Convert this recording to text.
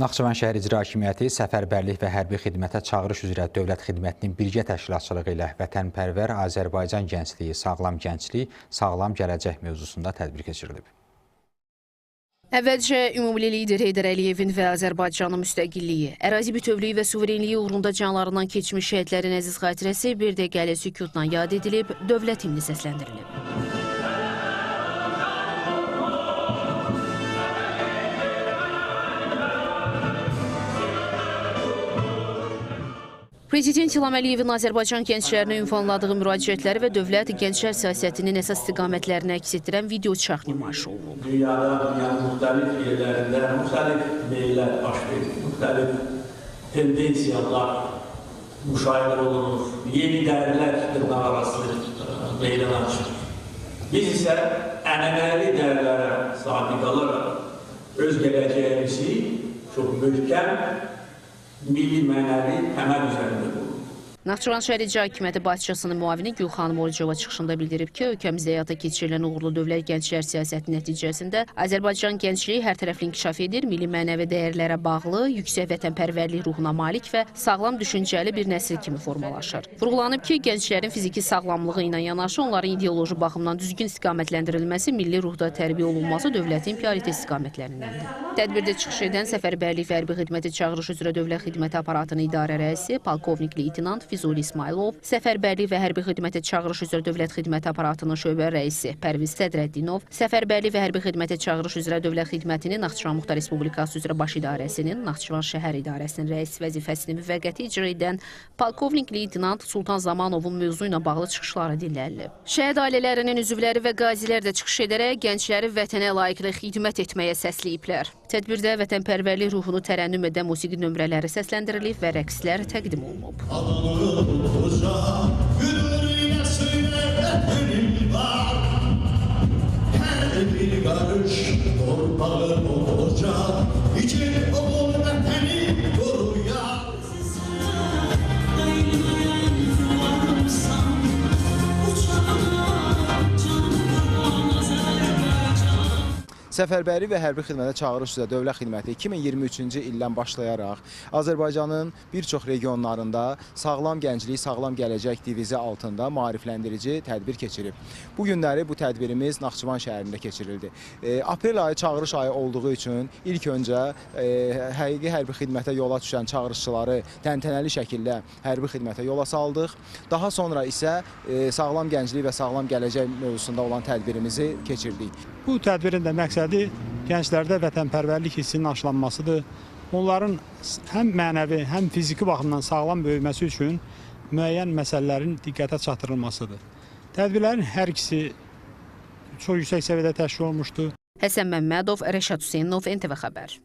Naxçıvan şəhər İcra Hakimiyyəti səfərbərlik və hərbi xidmətə çağırış üzrə dövlət xidmətinin birgə təşkilatçılığı ilə vətənpərvər Azərbaycan gəncliyi, sağlam gənclik, sağlam gələcək mövzusunda tədbir keçirilib. Əvvəlcə ümummilli lider Heydər Əliyevin və Azərbaycanın müstəqilliyi, ərazi bütövlüyü və suverenliyi uğrunda canlarından keçmiş şəhidlərin əziz xatirəsi bir dəqiqəlik sükutla yad edilib, dövlət himni səsləndirilib. Prezident İlham Əliyevin Azərbaycan gənclərinə ünvanladığı müraciətləri və dövlət gənclər siyasətinin əsas istiqamətlərini əks etdirən video çarx nümayiş olunub. Dünyanın müxtəlif yerlərində müxtəlif meyillər baş verir, müxtəlif tendensiyalar müşahidə olunur, yeni dəyərlər dırnaq arası meydana çıxır. Biz isə ənənəvi dəyərlərə sadiq qalaraq öz gələcəyimizi çox möhkəm milli mənəvi təməl üzərində qurulur. Naxçıvan şəhər İcra Hakimiyyəti başçısının müavini Gülxanım Orucova çıxışında bildirib ki, ölkəmizdə həyata keçirilən uğurlu dövlət gənclər siyasəti nəticəsində Azərbaycan gəncliyi hər tərəfli inkişaf edir, milli mənəvi dəyərlərə bağlı, yüksək vətənpərvərlik ruhuna malik və sağlam düşüncəli bir nəsil kimi formalaşır. Vurğulanıb ki, gənclərin fiziki sağlamlığı ilə yanaşı onların ideoloji baxımdan düzgün istiqamətləndirilməsi, milli ruhda tərbiyə olunması dövlətin prioritet istiqamətlərindəndir. Tədbirdə çıxış edən Səfərbərlik və Hərbi Xidməti çağırış üzrə dövlət xidməti aparatının idarə rəisi, polkovnik leytenant Füzuli İsmailov, Səfərbərlik və Hərbi Xidməti çağırış üzrə dövlət xidməti aparatının şöbə rəisi Pərviz Sədrəddinov, Səfərbərlik və Hərbi Xidməti çağırış üzrə dövlət xidmətinin Naxçıvan Muxtar Respublikası üzrə baş idarəsinin, Naxçıvan şəhər idarəsinin rəis vəzifəsini müvəqqəti icra edən polkovnik leytenant Sultan Zamanovun mövzu ilə bağlı çıxışları dinlənilib. Şəhid ailələrinin üzvləri və qazilər də çıxış edərək gəncləri vətənə layiqli xidmət etməyə səsləyiblər. Tədbirdə vətənpərvərlik ruhunu tərənnüm edən musiqi nömrələri səsləndirilib və rəqslər təqdim olunub. Bir karış torpağım olacak, için oğul vətəni koruyar. Səfərbərlik və Hərbi Xidmətə çağırış üzrə dövlət xidməti 2023-cü ildən başlayaraq Azərbaycanın bir çox regionlarında sağlam gənclik, sağlam gələcək divizi altında maarifləndirici tədbir keçirib. Bu günləri bu tədbirimiz Naxçıvan şəhərində keçirildi. Aprel ayı çağırış ayı olduğu üçün ilk öncə həqiqi hərbi xidmətə yola düşən çağırışçıları təntənəli şəkildə hərbi xidmətə yola saldıq. Daha sonra isə sağlam gənclik və sağlam gələcək mövzusunda olan tədbirimizi keçirdik. Bu tədbirin də məqsədi gənclərdə vətənpərvərlik hissinin aşılanmasıdır. Onların həm mənəvi, həm fiziki baxımdan sağlam böyüməsi üçün müəyyən məsələlərin diqqətə çatdırılmasıdır. Tədbirlərin hər ikisi çox yüksək səviyyədə təşkil olunmuşdur. Həsən Məmmədov, Rəşad Hüseynov, NTV Xəbər.